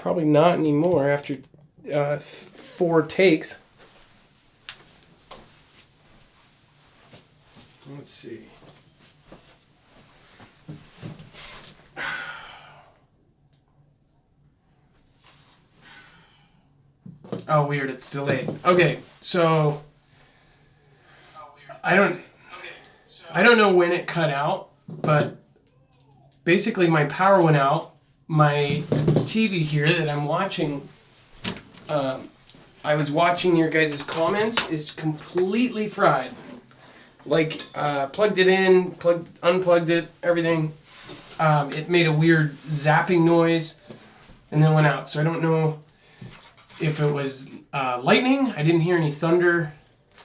Probably not anymore after 4 takes. Let's see. Oh, weird. It's delayed. Okay, so I don't know when it cut out, but basically my power went out. My TV here that I'm watching, I was watching your guys' comments, is completely fried. Like, plugged it in, unplugged it, everything. It made a weird zapping noise and then went out. So I don't know if it was lightning. I didn't hear any thunder.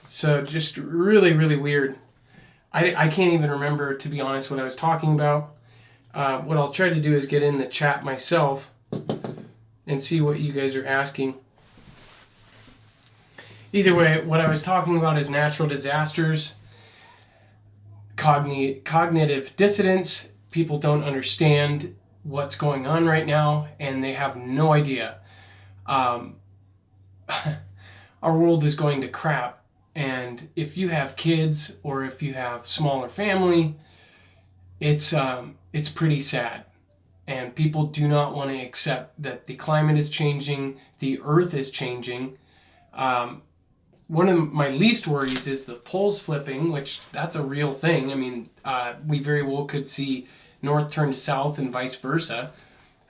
So just really, really weird. I can't even remember, to be honest, what I was talking about. What I'll try to do is get in the chat myself and see what you guys are asking. Either way, what I was talking about is natural disasters, cognitive dissonance. People don't understand what's going on right now, and they have no idea. Our world is going to crap, and if you have kids or if you have smaller family, it's pretty sad. And people do not want to accept that the climate is changing, the earth is changing. One of my least worries is the poles flipping, which that's a real thing. I mean, we very well could see north turn to south and vice versa.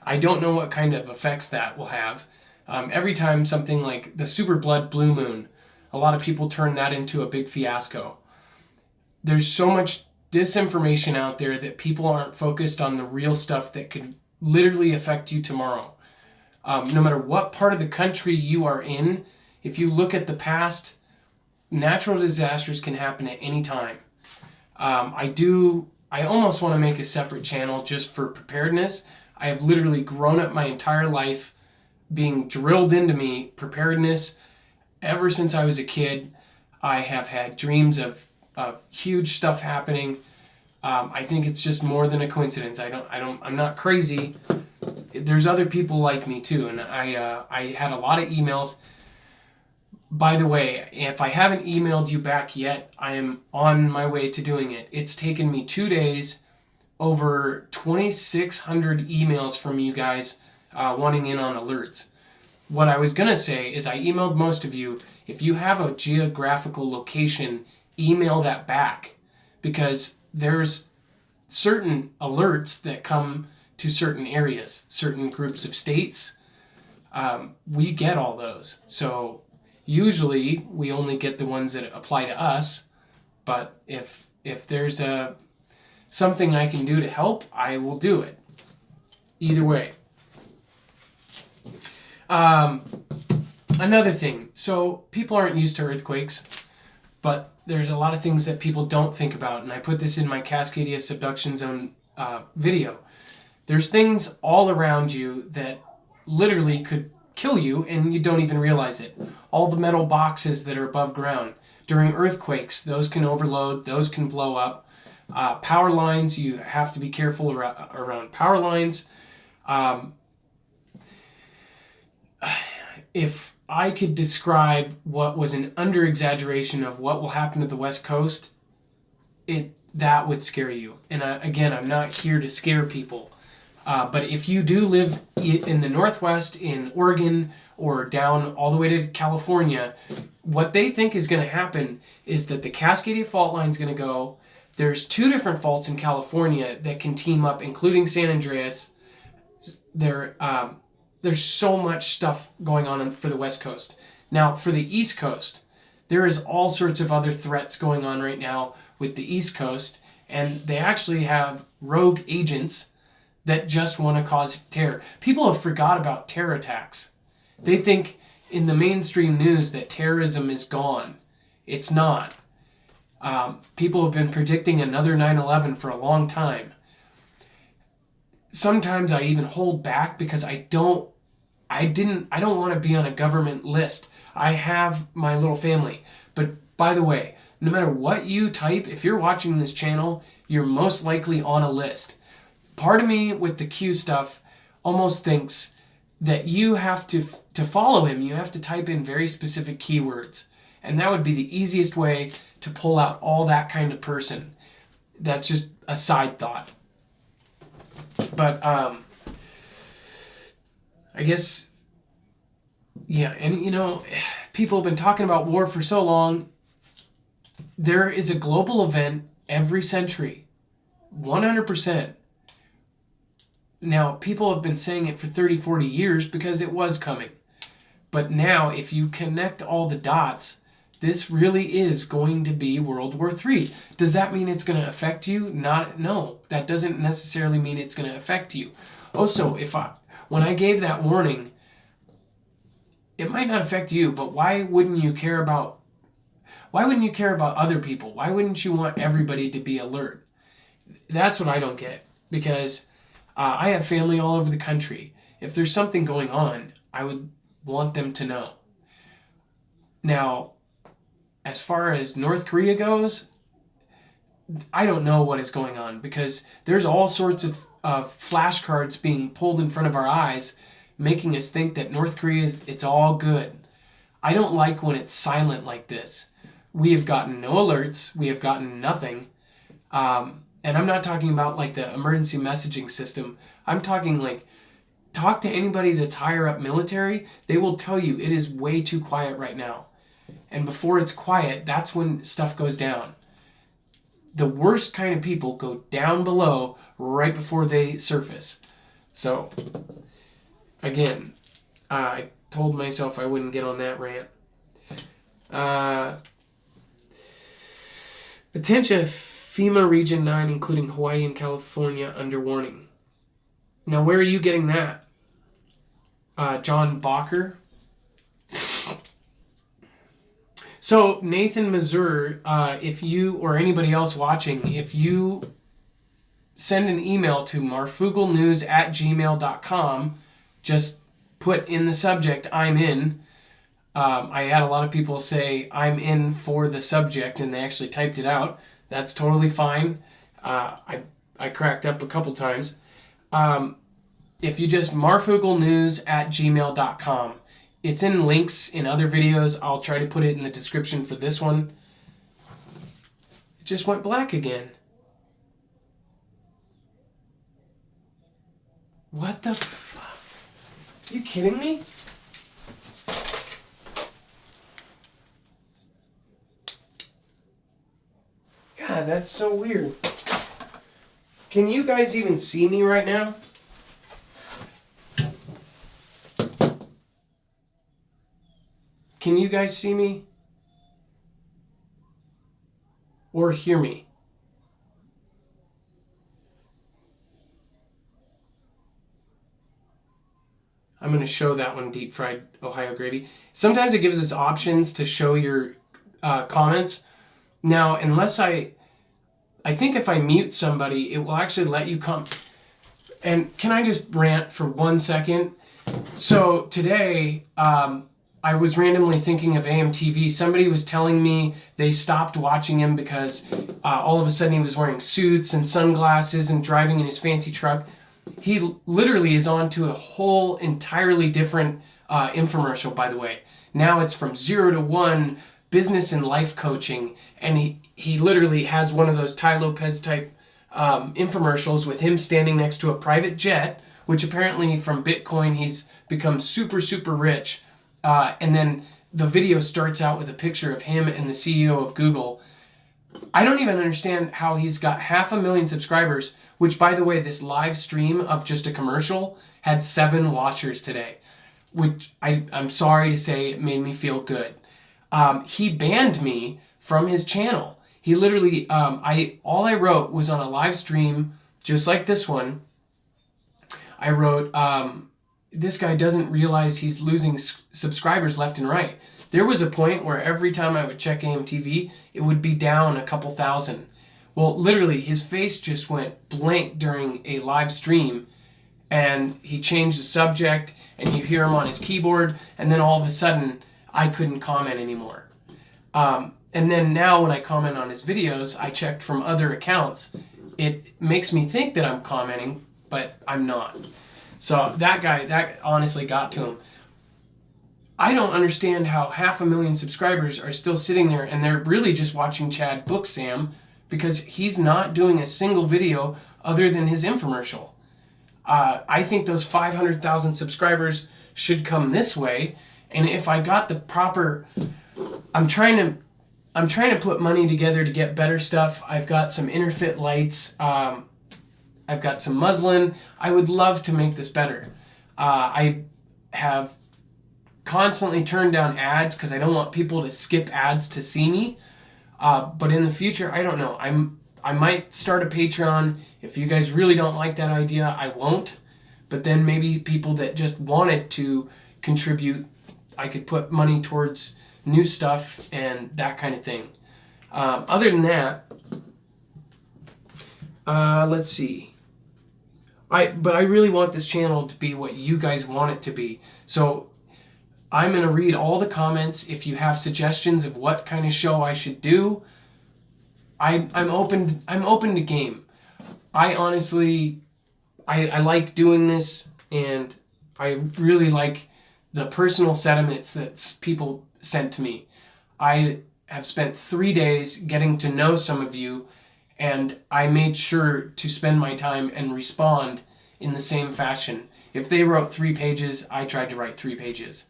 I don't know what kind of effects that will have. Every time something like the super blood blue moon, a lot of people turn that into a big fiasco. There's so much disinformation out there that people aren't focused on the real stuff that could literally affect you tomorrow. No matter what part of the country you are in, if you look at the past, natural disasters can happen at any time. I almost want to make a separate channel just for preparedness. I have literally grown up my entire life being drilled into me preparedness. Ever since I was a kid, I have had dreams of huge stuff happening. I think it's just more than a coincidence. I'm not crazy. There's other people like me too, and I had a lot of emails. By the way, if I haven't emailed you back yet, I am on my way to doing it. It's taken me 2 days, over 2,600 emails from you guys wanting in on alerts. What I was going to say is I emailed most of you. If you have a geographical location, email that back, because there's certain alerts that come to certain areas, certain groups of states. We get all those. So usually we only get the ones that apply to us, but if there's something I can do to help, I will do it. Either way. Another thing, so people aren't used to earthquakes, but there's a lot of things that people don't think about, and I put this in my Cascadia Subduction Zone video. There's things all around you that literally could kill you and you don't even realize it. All the metal boxes that are above ground. During earthquakes, those can overload, those can blow up. Power lines, you have to be careful around power lines. If I could describe what was an under-exaggeration of what will happen to the West Coast, that would scare you. And again, I'm not here to scare people. But if you do live in the Northwest, in Oregon, or down all the way to California, what they think is going to happen is that the Cascadia fault line is going to go. There's 2 different faults in California that can team up, including San Andreas. There's so much stuff going on for the West Coast. Now, for the East Coast, there is all sorts of other threats going on right now with the East Coast, and they actually have rogue agents that just want to cause terror. People have forgot about terror attacks. They think in the mainstream news that terrorism is gone. It's not. People have been predicting another 9/11 for a long time. Sometimes I even hold back because I don't want to be on a government list. I have my little family. But by the way, no matter what you type, if you're watching this channel, you're most likely on a list. Part of me with the Q stuff almost thinks that you have to follow him, you have to type in very specific keywords. And that would be the easiest way to pull out all that kind of person. That's just a side thought. But I guess, yeah, and you know, people have been talking about war for so long. There is a global event every century, 100%. Now, people have been saying it for 30, 40 years because it was coming. But now, if you connect all the dots, this really is going to be World War III. Does that mean it's going to affect you? No, that doesn't necessarily mean it's going to affect you. Also, when I gave that warning, it might not affect you, but why wouldn't you care about other people? Why wouldn't you want everybody to be alert? That's what I don't get, because I have family all over the country. If there's something going on, I would want them to know. Now, as far as North Korea goes, I don't know what is going on, because there's all sorts of flashcards being pulled in front of our eyes, making us think that North Korea it's all good. I don't like when it's silent like this. We have gotten no alerts. We have gotten nothing. And I'm not talking about like the emergency messaging system. I'm talking like, talk to anybody that's higher up military. They will tell you it is way too quiet right now. And before it's quiet, that's when stuff goes down. The worst kind of people go down below right before they surface. So, again, I told myself I wouldn't get on that rant. Attention, FEMA Region 9, including Hawaii and California, under warning. Now, where are you getting that? John Bacher? So, Nathan Mazur, if you, or anybody else watching, if you send an email to marfooglenews@gmail.com, just put in the subject, I'm in. I had a lot of people say, I'm in for the subject, and they actually typed it out. That's totally fine. I cracked up a couple times. If you just marfooglenews@gmail.com. It's in links in other videos. I'll try to put it in the description for this one. It just went black again. What the fuck? Are you kidding me? God, that's so weird. Can you guys even see me right now? Can you guys see me? Or hear me? I'm going to show that one, deep fried Ohio gravy. Sometimes it gives us options to show your comments. Now, unless I think if I mute somebody, it will actually let you come. And can I just rant for 1 second? So today, I was randomly thinking of AMTV. Somebody was telling me they stopped watching him because all of a sudden he was wearing suits and sunglasses and driving in his fancy truck. He literally is on to a whole entirely different infomercial, by the way. Now it's from 0 to 1 business and life coaching, and he literally has one of those Tai Lopez type infomercials with him standing next to a private jet, which apparently from Bitcoin he's become super, super rich. And then the video starts out with a picture of him and the CEO of Google. I don't even understand how he's got 500,000 subscribers, which, by the way, this live stream of just a commercial had 7 watchers today, which I'm sorry to say it made me feel good. He banned me from his channel. He literally, all I wrote was on a live stream, just like this one. I wrote, this guy doesn't realize he's losing subscribers left and right. There was a point where every time I would check AMTV, it would be down a couple thousand. Well, literally, his face just went blank during a live stream, and he changed the subject, and you hear him on his keyboard, and then all of a sudden, I couldn't comment anymore. And then now when I comment on his videos, I checked from other accounts. It makes me think that I'm commenting, but I'm not. So that guy, that honestly got to him. I don't understand how 500,000 subscribers are still sitting there and they're really just watching Chad book Sam because he's not doing a single video other than his infomercial. I think those 500,000 subscribers should come this way. And if I got the proper, I'm trying to put money together to get better stuff. I've got some Interfit lights. I've got some muslin. I would love to make this better. I have constantly turned down ads because I don't want people to skip ads to see me. But in the future, I don't know. I might start a Patreon. If you guys really don't like that idea, I won't. But then maybe people that just wanted to contribute, I could put money towards new stuff and that kind of thing. Other than that, let's see. But I really want this channel to be what you guys want it to be. So I'm going to read all the comments. If you have suggestions of what kind of show I should do, I'm open to game. I honestly, I like doing this, and I really like the personal sentiments that people sent to me. I have spent 3 days getting to know some of you, and I made sure to spend my time and respond in the same fashion. If they wrote 3 pages, I tried to write 3 pages.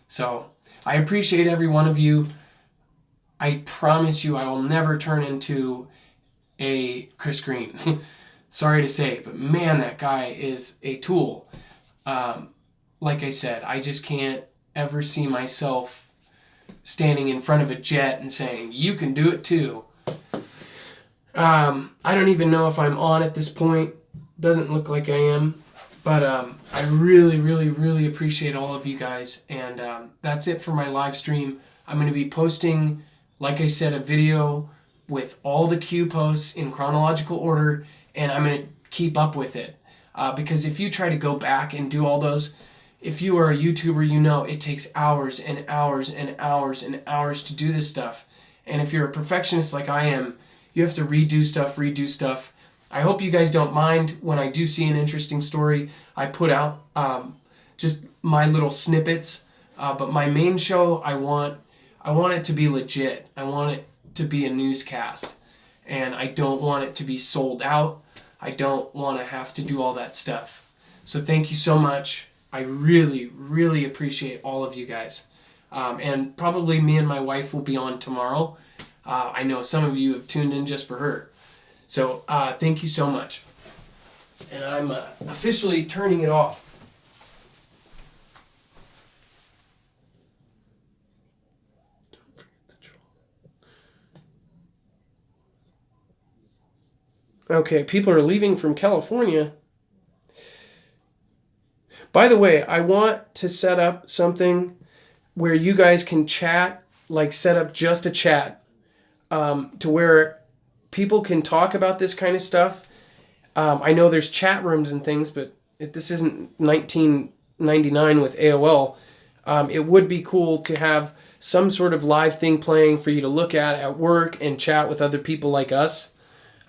So I appreciate every one of you. I promise you I will never turn into a Chris Green. Sorry to say, but man, that guy is a tool. Like I said, I just can't ever see myself standing in front of a jet and saying, you can do it too. I don't even know if I'm on at this point. Doesn't look like I am. But I really, really, really appreciate all of you guys. And that's it for my live stream. I'm going to be posting, like I said, a video with all the Q posts in chronological order. And I'm going to keep up with it. Because if you try to go back and do all those, if you are a YouTuber, you know it takes hours and hours and hours and hours to do this stuff. And if you're a perfectionist like I am, you have to redo stuff. I hope you guys don't mind when I do see an interesting story. I put out just my little snippets. But my main show, I want it to be legit. I want it to be a newscast. And I don't want it to be sold out. I don't want to have to do all that stuff. So thank you so much. I really, really appreciate all of you guys. And probably me and my wife will be on tomorrow. I know some of you have tuned in just for her. So thank you so much. And I'm officially turning it off. Don't forget the troll. Okay, people are leaving from California. By the way, I want to set up something where you guys can chat, like set up just a chat, to where people can talk about this kind of stuff. I know there's chat rooms and things, but this isn't 1999 with AOL. It would be cool to have some sort of live thing playing for you to look at work and chat with other people like us.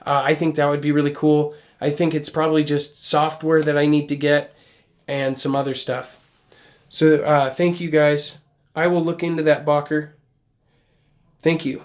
I think that would be really cool. I think it's probably just software that I need to get and some other stuff. So thank you guys. I will look into that, Bacher. Thank you.